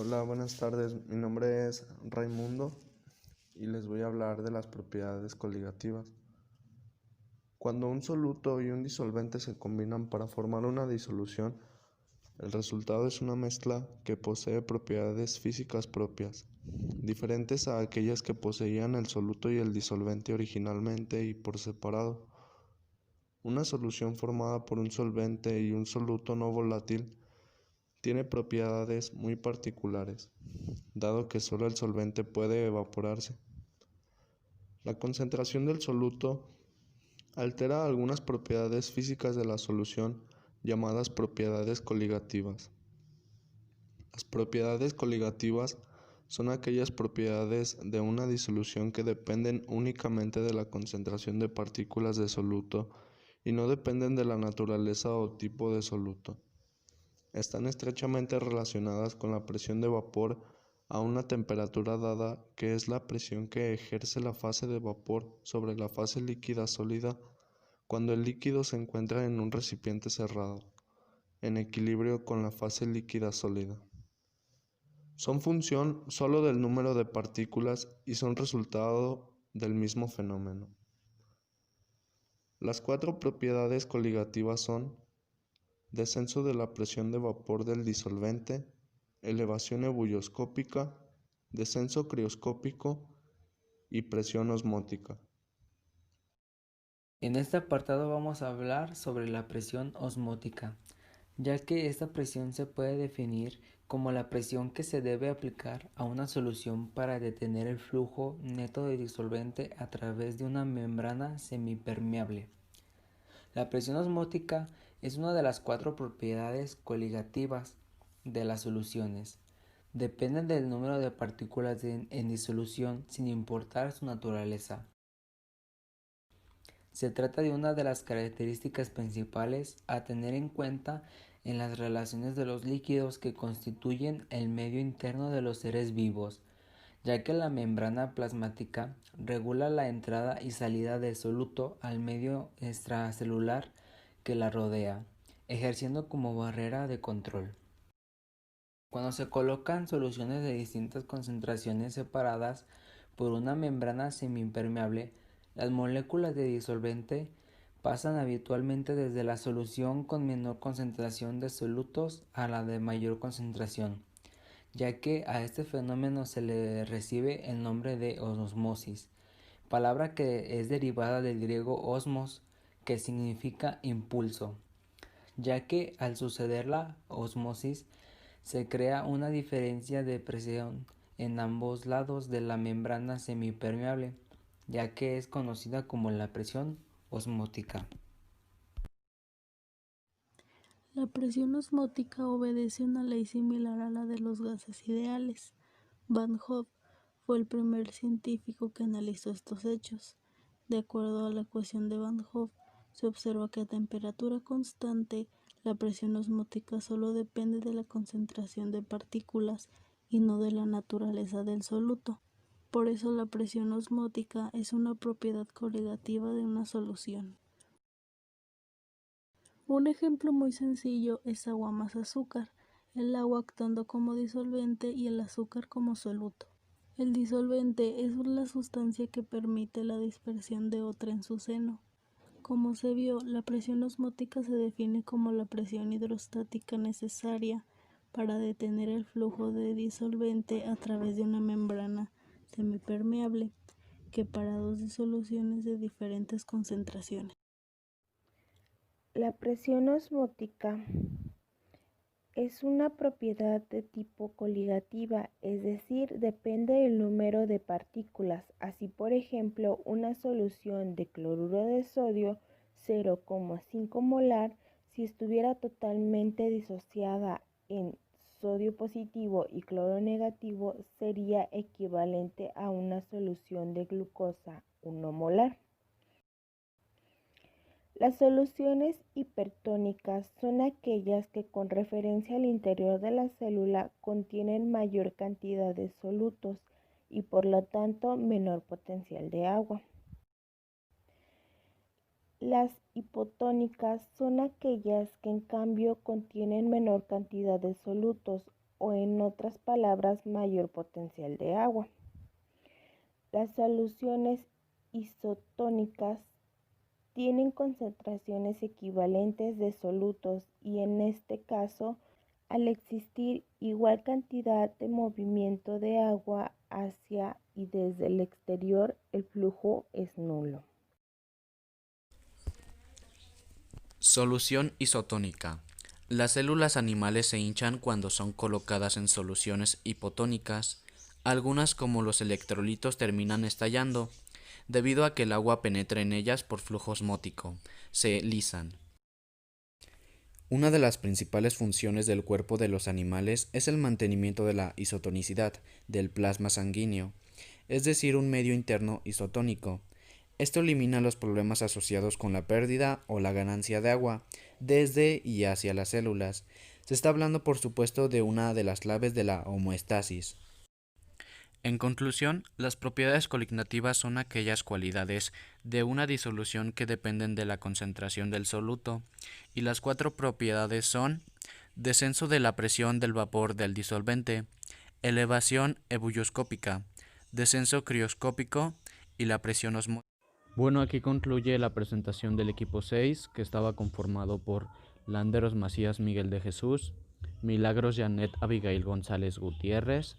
Hola, buenas tardes. Mi nombre es Raimundo y les voy a hablar de las propiedades coligativas. Cuando un soluto y un disolvente se combinan para formar una disolución, el resultado es una mezcla que posee propiedades físicas propias, diferentes a aquellas que poseían el soluto y el disolvente originalmente y por separado. Una solución formada por un solvente y un soluto no volátil tiene propiedades muy particulares, dado que solo el solvente puede evaporarse. La concentración del soluto altera algunas propiedades físicas de la solución llamadas propiedades coligativas. Las propiedades coligativas son aquellas propiedades de una disolución que dependen únicamente de la concentración de partículas de soluto y no dependen de la naturaleza o tipo de soluto. Están estrechamente relacionadas con la presión de vapor a una temperatura dada, que es la presión que ejerce la fase de vapor sobre la fase líquida sólida cuando el líquido se encuentra en un recipiente cerrado, en equilibrio con la fase líquida sólida. Son función solo del número de partículas y son resultado del mismo fenómeno. Las cuatro propiedades coligativas son: descenso de la presión de vapor del disolvente, elevación ebulloscópica, descenso crioscópico y presión osmótica. En este apartado vamos a hablar sobre la presión osmótica, ya que esta presión se puede definir como la presión que se debe aplicar a una solución para detener el flujo neto de disolvente a través de una membrana semipermeable. La presión osmótica es una de las cuatro propiedades coligativas de las soluciones. Dependen del número de partículas en disolución sin importar su naturaleza. Se trata de una de las características principales a tener en cuenta en las relaciones de los líquidos que constituyen el medio interno de los seres vivos, ya que la membrana plasmática regula la entrada y salida del soluto al medio extracelular que la rodea, ejerciendo como barrera de control. Cuando se colocan soluciones de distintas concentraciones separadas por una membrana semiimpermeable, las moléculas de disolvente pasan habitualmente desde la solución con menor concentración de solutos a la de mayor concentración, ya que a este fenómeno se le recibe el nombre de osmosis, palabra que es derivada del griego osmos, que significa impulso, ya que al suceder la osmosis se crea una diferencia de presión en ambos lados de la membrana semipermeable, ya que es conocida como la presión osmótica. La presión osmótica obedece una ley similar a la de los gases ideales. Van Hoff fue el primer científico que analizó estos hechos. De acuerdo a la ecuación de Van Hoff, se observa que a temperatura constante, la presión osmótica solo depende de la concentración de partículas y no de la naturaleza del soluto. Por eso la presión osmótica es una propiedad coligativa de una solución. Un ejemplo muy sencillo es agua más azúcar, el agua actuando como disolvente y el azúcar como soluto. El disolvente es la sustancia que permite la dispersión de otra en su seno. Como se vio, la presión osmótica se define como la presión hidrostática necesaria para detener el flujo de disolvente a través de una membrana semipermeable que para dos disoluciones de diferentes concentraciones. La presión osmótica es una propiedad de tipo coligativa, es decir, depende del número de partículas. Así, por ejemplo, una solución de cloruro de sodio 0,5 molar, si estuviera totalmente disociada en sodio positivo y cloro negativo, sería equivalente a una solución de glucosa 1 molar. Las soluciones hipertónicas son aquellas que con referencia al interior de la célula contienen mayor cantidad de solutos y por lo tanto menor potencial de agua. Las hipotónicas son aquellas que en cambio contienen menor cantidad de solutos o en otras palabras mayor potencial de agua. Las soluciones isotónicas tienen concentraciones equivalentes de solutos y en este caso, al existir igual cantidad de movimiento de agua hacia y desde el exterior, el flujo es nulo. Solución isotónica. Las células animales se hinchan cuando son colocadas en soluciones hipotónicas. Algunas, como los electrolitos, terminan estallando, debido a que el agua penetra en ellas por flujo osmótico. Se lisan. Una de las principales funciones del cuerpo de los animales es el mantenimiento de la isotonicidad del plasma sanguíneo, es decir, un medio interno isotónico. Esto elimina los problemas asociados con la pérdida o la ganancia de agua desde y hacia las células. Se está hablando, por supuesto, de una de las claves de la homeostasis. En conclusión, las propiedades coligativas son aquellas cualidades de una disolución que dependen de la concentración del soluto, y las 4 propiedades son: descenso de la presión del vapor del disolvente, elevación ebullioscópica, descenso crioscópico y la presión osmótica. Bueno, aquí concluye la presentación del equipo 6, que estaba conformado por Landeros Macías Miguel de Jesús, Milagros Janet Abigail González Gutiérrez,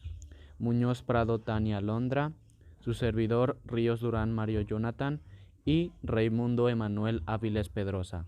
Muñoz Prado Tania Londra, su servidor Ríos Durán Mario Jonathan y Raimundo Emanuel Áviles Pedrosa.